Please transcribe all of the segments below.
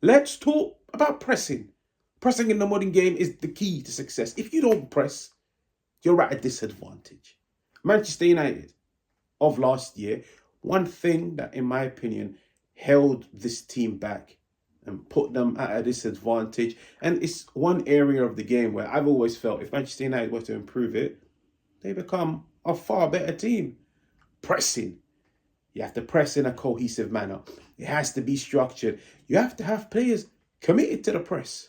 Let's talk about pressing. Pressing in the modern game is the key to success. If you don't press, you're at a disadvantage. Manchester United of last year, one thing that, in my opinion, held this team back and put them at a disadvantage, and it's one area of the game where I've always felt if Manchester United were to improve it, they become a far better team. Pressing. You have to press in a cohesive manner. It has to be structured. You have to have players committed to the press.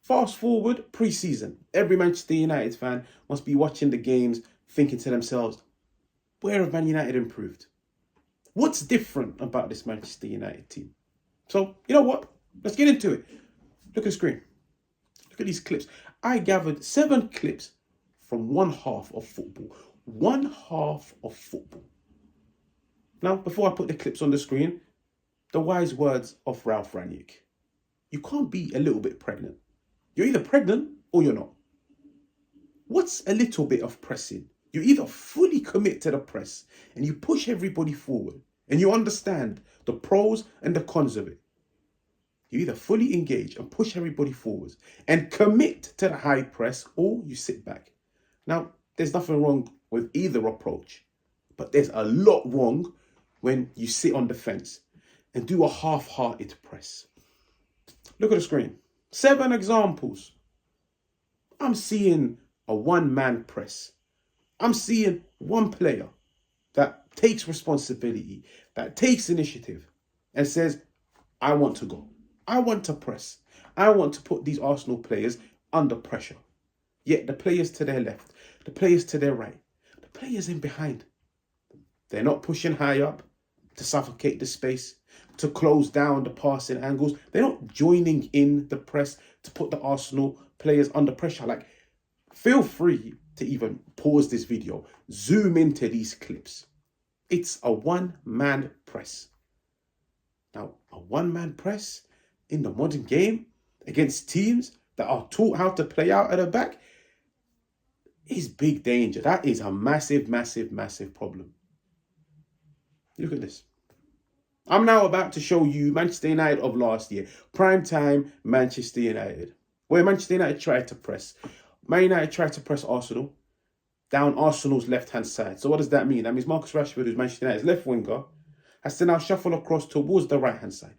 Fast forward pre-season. Every Manchester United fan must be watching the games thinking to themselves, where have Man United improved? What's different about this Manchester United team? So, you know what? Let's get into it. Look at the screen. Look at these clips. I gathered 7 clips from one half of football. One half of football. Now, before I put the clips on the screen, the wise words of Ralph Rangnick. You can't be a little bit pregnant. You're either pregnant or you're not. What's a little bit of pressing? You either fully commit to the press and you push everybody forward and you understand the pros and the cons of it. You either fully engage and push everybody forward and commit to the high press, or you sit back. Now, there's nothing wrong with either approach, but there's a lot wrong when you sit on the fence and do a half-hearted press. Look at the screen. 7 examples. I'm seeing a one-man press. I'm seeing one player that takes responsibility, that takes initiative and says, I want to go. I want to press. I want to put these Arsenal players under pressure. Yet the players to their left, the players to their right, the players in behind, they're not pushing high up to suffocate the space, to close down the passing angles. They're not joining in the press to put the Arsenal players under pressure. Like, feel free to even pause this video, zoom into these clips. It's a one-man press. Now, a one-man press in the modern game against teams that are taught how to play out at the back is big danger. That is a massive, massive, massive problem. Look at this. I'm now about to show you Manchester United of last year. Prime time Manchester United. Where Manchester United tried to press. Man United tried to press Arsenal down Arsenal's left-hand side. So what does that mean? That means Marcus Rashford, who's Manchester United's left winger, has to now shuffle across towards the right-hand side.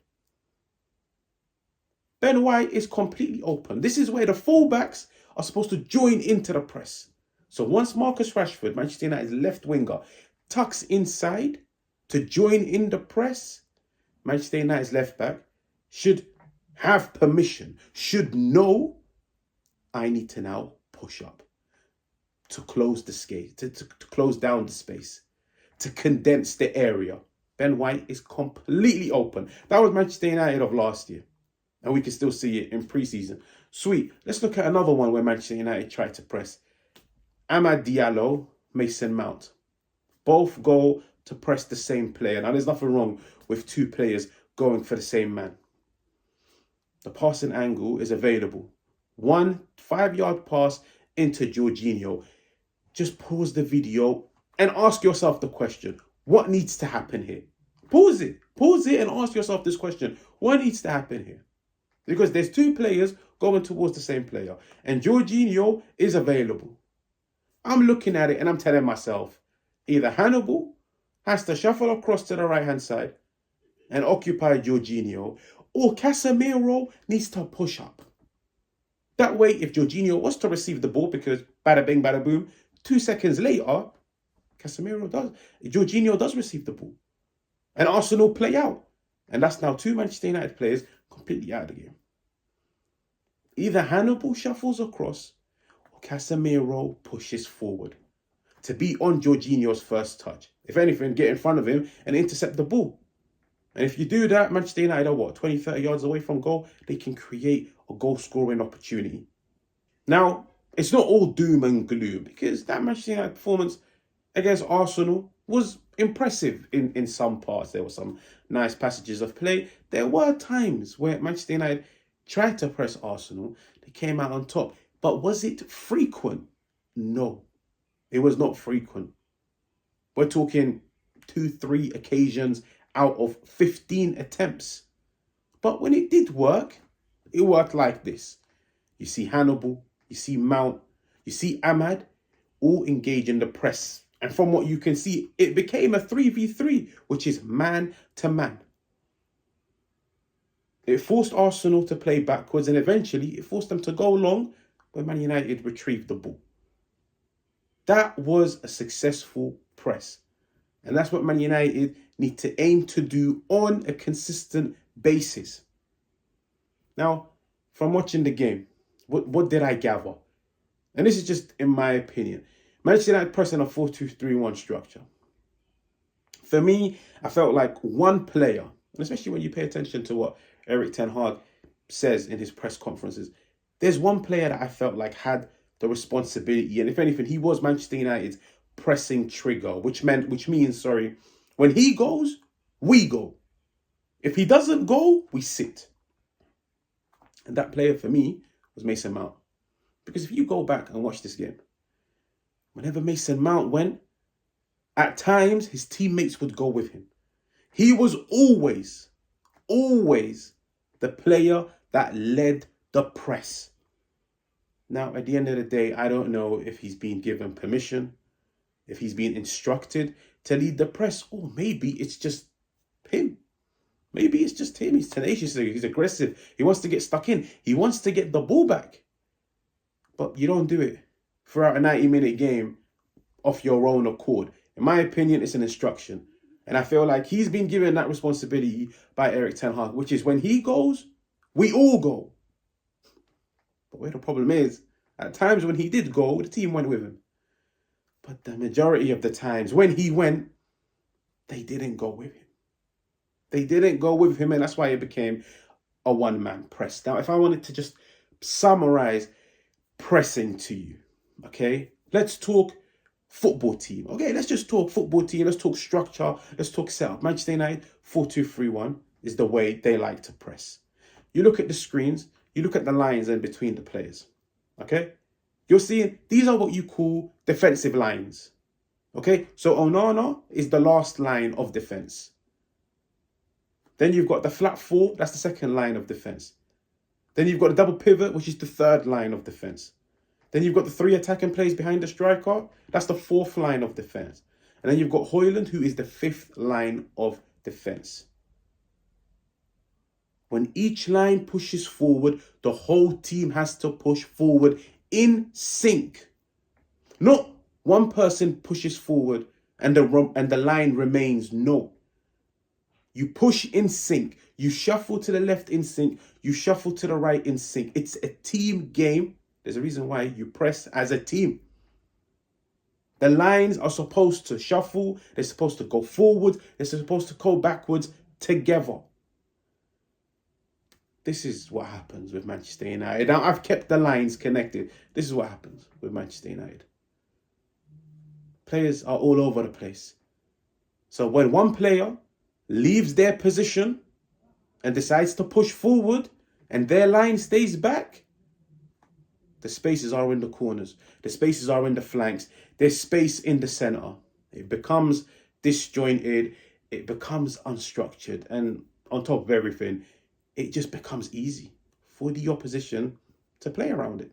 Ben White is completely open. This is where the fullbacks are supposed to join into the press. So once Marcus Rashford, Manchester United's left winger, tucks inside to join in the press, Manchester United's left back should have permission, should know, I need to now push up to close the skate, to close down the space, to condense the area. Ben White is completely open. That was Manchester United of last year. And we can still see it in pre-season. Sweet. Let's look at another one where Manchester United tried to press. Amad Diallo, Mason Mount. Both go to press the same player. Now, there's nothing wrong with 2 players going for the same man. The passing angle is available. 1 5-yard pass into Jorginho. Just pause the video and ask yourself the question, what needs to happen here? Pause it and ask yourself this question. What needs to happen here? Because there's 2 players going towards the same player and Jorginho is available. I'm looking at it and I'm telling myself, either Hannibal has to shuffle across to the right-hand side and occupy Jorginho, or Casemiro needs to push up. That way, if Jorginho was to receive the ball, because bada bing, bada boom, 2 seconds later, Jorginho does receive the ball. And Arsenal play out. And that's now 2 Manchester United players completely out of the game. Either Hannibal shuffles across or Casemiro pushes forward to be on Jorginho's first touch. If anything, get in front of him and intercept the ball. And if you do that, Manchester United are 20, 30 yards away from goal. They can create a goal-scoring opportunity. Now, it's not all doom and gloom because that Manchester United performance against Arsenal was impressive in some parts. There were some nice passages of play. There were times where Manchester United tried to press Arsenal. They came out on top. But was it frequent? No, it was not frequent. We're talking 2-3 occasions out of 15 attempts. But when it did work, it worked like this. You see Hannibal, you see Mount, you see Ahmad, all engage in the press. And from what you can see, it became a 3v3, which is man to man. It forced Arsenal to play backwards, and eventually it forced them to go long when Man United retrieved the ball. That was a successful press. And that's what Man United need to aim to do on a consistent basis. Now, from watching the game, what did I gather? And this is just in my opinion. Manchester United pressing a 4-2-3-1 structure. For me, I felt like one player, and especially when you pay attention to what Erik says in his press conferences, there's one player that I felt like had the responsibility, and if anything, he was Manchester United's pressing trigger, which means, when he goes, we go. If he doesn't go, we sit. And that player for me was Mason Mount. Because if you go back and watch this game, whenever Mason Mount went, at times his teammates would go with him. He was always the player that led the press. Now, at the end of the day, I don't know if he's been given permission, if he's been instructed to lead the press, or maybe it's just him. Maybe it's just him. He's tenacious, he's aggressive. He wants to get stuck in. He wants to get the ball back. But you don't do it throughout a 90-minute game off your own accord. In my opinion, it's an instruction. And I feel like he's been given that responsibility by Erik ten Hag, which is when he goes, we all go. But where the problem is, at times when he did go, the team went with him. But the majority of the times when he went, they didn't go with him. They didn't go with him, and that's why it became a one-man press. Now, if I wanted to just summarize pressing to you, okay, let's talk football team. Okay, let's just talk football team. Let's talk structure. Let's talk setup. Manchester United 4-2-3-1 is the way they like to press. You look at the screens, you look at the lines in between the players, okay? You're seeing these are what you call defensive lines, okay? So Onana is the last line of defense. Then you've got the flat four, that's the second line of defense. Then you've got the double pivot, which is the third line of defense. Then you've got the three attacking players behind the striker, that's the fourth line of defense. And then you've got Højlund, who is the fifth line of defense. When each line pushes forward, the whole team has to push forward in sync. Not one person pushes forward and the line remains. No. You push in sync. You shuffle to the left in sync. You shuffle to the right in sync. It's a team game. There's a reason why you press as a team. The lines are supposed to shuffle. They're supposed to go forward. They're supposed to go backwards together. This is what happens with Manchester United. Now, I've kept the lines connected. This is what happens with Manchester United. Players are all over the place. So when one player leaves their position and decides to push forward and their line stays back, the spaces are in the corners. The spaces are in the flanks. There's space in the centre. It becomes disjointed. It becomes unstructured. And on top of everything, it just becomes easy for the opposition to play around it.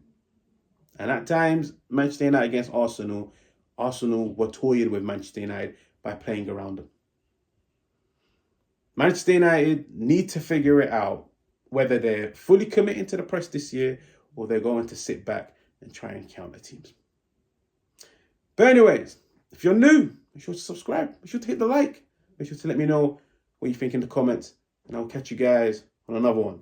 And at times, Manchester United against Arsenal were toying with Manchester United by playing around them. Manchester United need to figure it out whether they're fully committing to the press this year or they're going to sit back and try and counter teams. But anyways, if you're new, make sure to subscribe. Make sure to hit the like. Make sure to let me know what you think in the comments. And I'll catch you guys on another one.